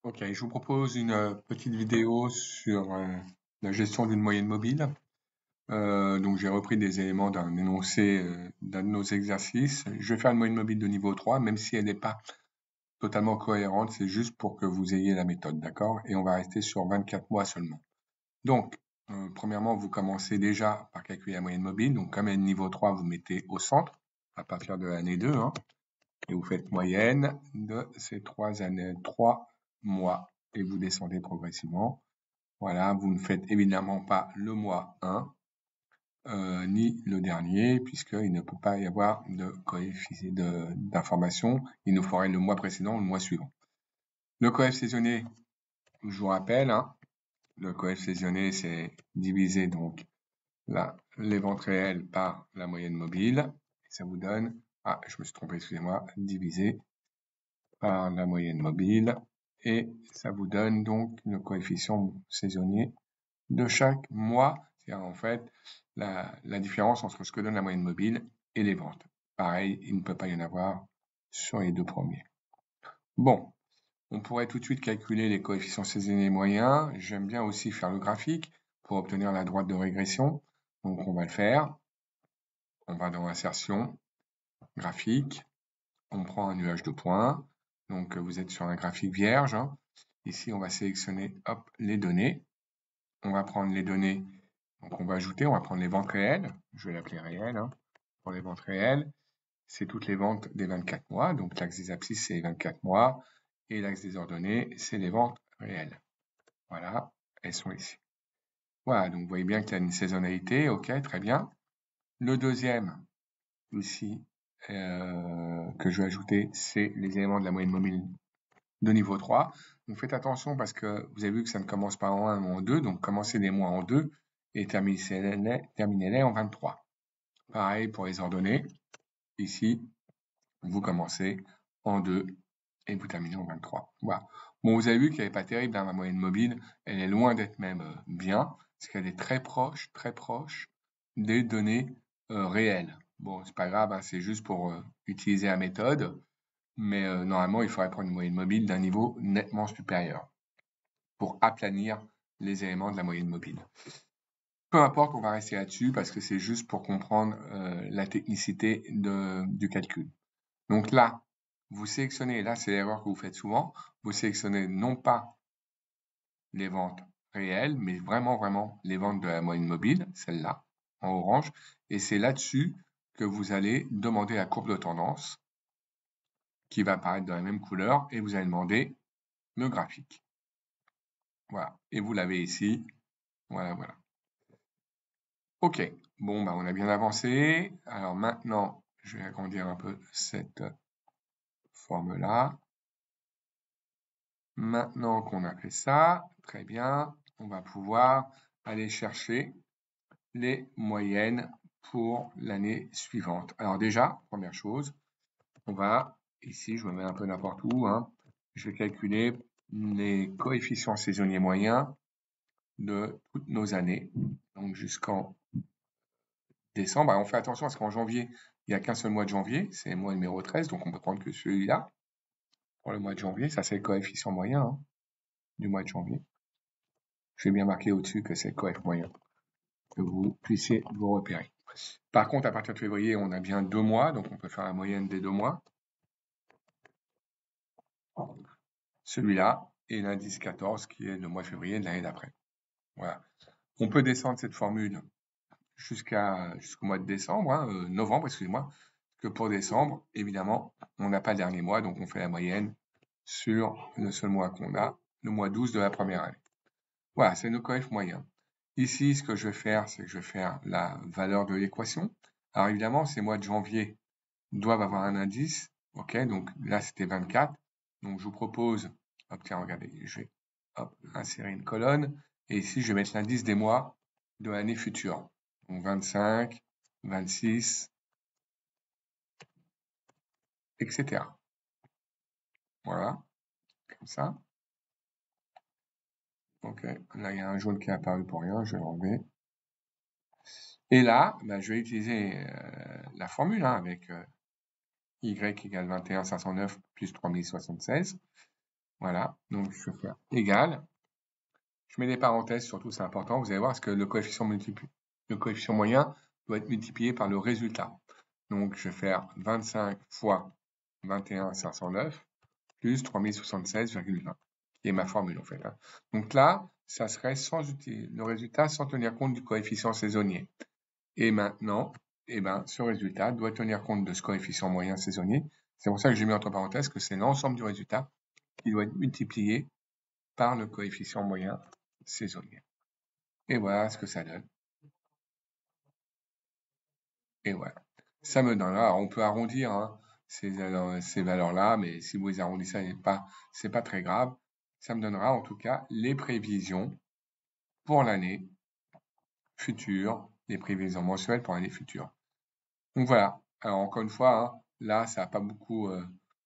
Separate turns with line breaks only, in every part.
Ok, je vous propose une petite vidéo sur la gestion d'une moyenne mobile. Donc j'ai repris des éléments d'un énoncé d'un de nos exercices. Je vais faire une moyenne mobile de niveau 3, même si elle n'est pas totalement cohérente, c'est juste pour que vous ayez la méthode, d'accord? Et on va rester sur 24 mois seulement. Donc, premièrement, vous commencez déjà par calculer la moyenne mobile. Donc comme elle est de niveau 3, vous mettez au centre, à partir de l'année 2, hein, et vous faites moyenne de ces 3 mois, et vous descendez progressivement. Voilà, vous ne faites évidemment pas le mois 1, ni le dernier, puisqu'il ne peut pas y avoir de coefficient d'information. Il nous faudrait le mois précédent ou le mois suivant. Le coef saisonnier, je vous rappelle, hein, le coef saisonnier, c'est diviser donc les ventes réelles par la moyenne mobile. Et ça vous donne, je me suis trompé, excusez-moi, divisé par la moyenne mobile. Et ça vous donne donc le coefficient saisonnier de chaque mois. C'est-à-dire en fait la différence entre ce que donne la moyenne mobile et les ventes. Pareil, il ne peut pas y en avoir sur les deux premiers. Bon, on pourrait tout de suite calculer les coefficients saisonniers moyens. J'aime bien aussi faire le graphique pour obtenir la droite de régression. Donc on va le faire. On va dans insertion, graphique. On prend un nuage de points. Donc vous êtes sur un graphique vierge, hein. Ici, on va sélectionner hop, les données. On va prendre les données. Donc on va ajouter, on va prendre les ventes réelles. Je vais l'appeler réelles. Hein. Pour les ventes réelles, c'est toutes les ventes des 24 mois. Donc l'axe des abscisses, c'est les 24 mois. Et l'axe des ordonnées, c'est les ventes réelles. Voilà, elles sont ici. Voilà, donc vous voyez bien qu'il y a une saisonnalité. Ok, très bien. Le deuxième, ici, que je vais ajouter, c'est les éléments de la moyenne mobile de niveau 3. Donc faites attention parce que vous avez vu que ça ne commence pas en 1 ou en 2, donc commencez les mois en 2 et terminez-les en 23. Pareil pour les ordonnées. Ici, vous commencez en 2 et vous terminez en 23. Voilà. Bon, vous avez vu qu'elle n'est pas terrible dans la moyenne mobile. Elle est loin d'être même bien, parce qu'elle est très proche des données réelles. Bon, c'est pas grave, hein, c'est juste pour utiliser la méthode, mais normalement, il faudrait prendre une moyenne mobile d'un niveau nettement supérieur pour aplanir les éléments de la moyenne mobile. Peu importe, on va rester là-dessus parce que c'est juste pour comprendre la technicité du calcul. Donc là, vous sélectionnez, là c'est l'erreur que vous faites souvent, vous sélectionnez non pas les ventes réelles, mais vraiment les ventes de la moyenne mobile, celle-là, en orange, et c'est là-dessus que vous allez demander la courbe de tendance qui va apparaître dans la même couleur et vous allez demander le graphique. Voilà, et vous l'avez ici, voilà. Ok, bon, on a bien avancé. Alors maintenant, je vais agrandir un peu cette forme-là. Maintenant qu'on a fait ça, très bien, on va pouvoir aller chercher les moyennes pour l'année suivante. Alors déjà, première chose, on va, ici, je me mets un peu n'importe où, hein, je vais calculer les coefficients saisonniers moyens de toutes nos années, donc jusqu'en décembre. Alors on fait attention parce qu'en janvier, il n'y a qu'un seul mois de janvier, c'est le mois numéro 13, donc on peut prendre que celui-là pour le mois de janvier. Ça, c'est le coefficient moyen hein, du mois de janvier. Je vais bien marquer au-dessus que c'est le coef moyen, que vous puissiez vous repérer. Par contre, à partir de février, on a bien 2 mois, donc on peut faire la moyenne des 2 mois. Celui-là et l'indice 14 qui est le mois de février de l'année d'après. Voilà. On peut descendre cette formule jusqu'au mois de décembre, hein, novembre, excusez-moi, que pour décembre, évidemment, on n'a pas le dernier mois, donc on fait la moyenne sur le seul mois qu'on a, le mois 12 de la première année. Voilà, c'est nos coef moyens. Ici, ce que je vais faire, c'est que je vais faire la valeur de l'équation. Alors évidemment, ces mois de janvier doivent avoir un indice, ok, donc là c'était 24, donc je vous propose, hop, tiens, regardez, je vais insérer une colonne, et ici je vais mettre l'indice des mois de l'année future. Donc 25, 26, etc. Voilà, comme ça. Ok, là il y a un jaune qui est apparu pour rien, je vais l'enlever. Et là, je vais utiliser la formule avec y égale 21 509 plus 3076. Voilà, donc je vais faire égal. Je mets des parenthèses, surtout c'est important. Vous allez voir, parce que le coefficient moyen doit être multiplié par le résultat. Donc je vais faire 25 fois 21,509 plus 3076,20, qui est ma formule en fait. Donc là, ça serait le résultat sans tenir compte du coefficient saisonnier. Et maintenant, ce résultat doit tenir compte de ce coefficient moyen saisonnier. C'est pour ça que j'ai mis entre parenthèses que c'est l'ensemble du résultat qui doit être multiplié par le coefficient moyen saisonnier. Et voilà ce que ça donne. Et voilà. Ça me donne, alors on peut arrondir ces valeurs-là, mais si vous les arrondissez, c'est pas très grave. Ça me donnera en tout cas les prévisions pour l'année future, les prévisions mensuelles pour l'année future. Donc voilà. Alors encore une fois, là, ça n'a pas beaucoup,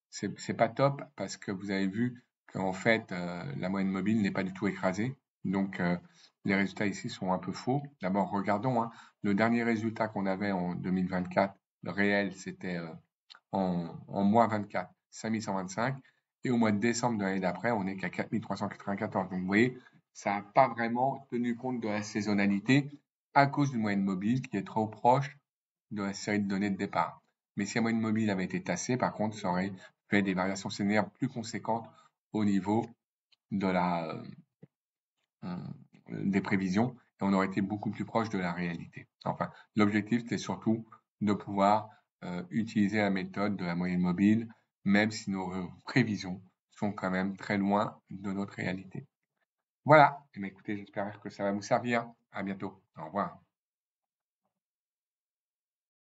c'est pas top parce que vous avez vu qu'en fait, la moyenne mobile n'est pas du tout écrasée. Donc les résultats ici sont un peu faux. D'abord, regardons, le dernier résultat qu'on avait en 2024, le réel, c'était en mois 24, 5125. Et au mois de décembre de l'année d'après, on n'est qu'à 4394. Donc vous voyez, ça n'a pas vraiment tenu compte de la saisonnalité à cause d'une moyenne mobile qui est trop proche de la série de données de départ. Mais si la moyenne mobile avait été tassée, par contre, ça aurait fait des variations saisonnières plus conséquentes au niveau de des prévisions et on aurait été beaucoup plus proche de la réalité. Enfin, l'objectif, c'était surtout de pouvoir utiliser la méthode de la moyenne mobile, même si nos prévisions sont quand même très loin de notre réalité. Voilà. Et écoutez, j'espère que ça va vous servir. À bientôt. Au revoir.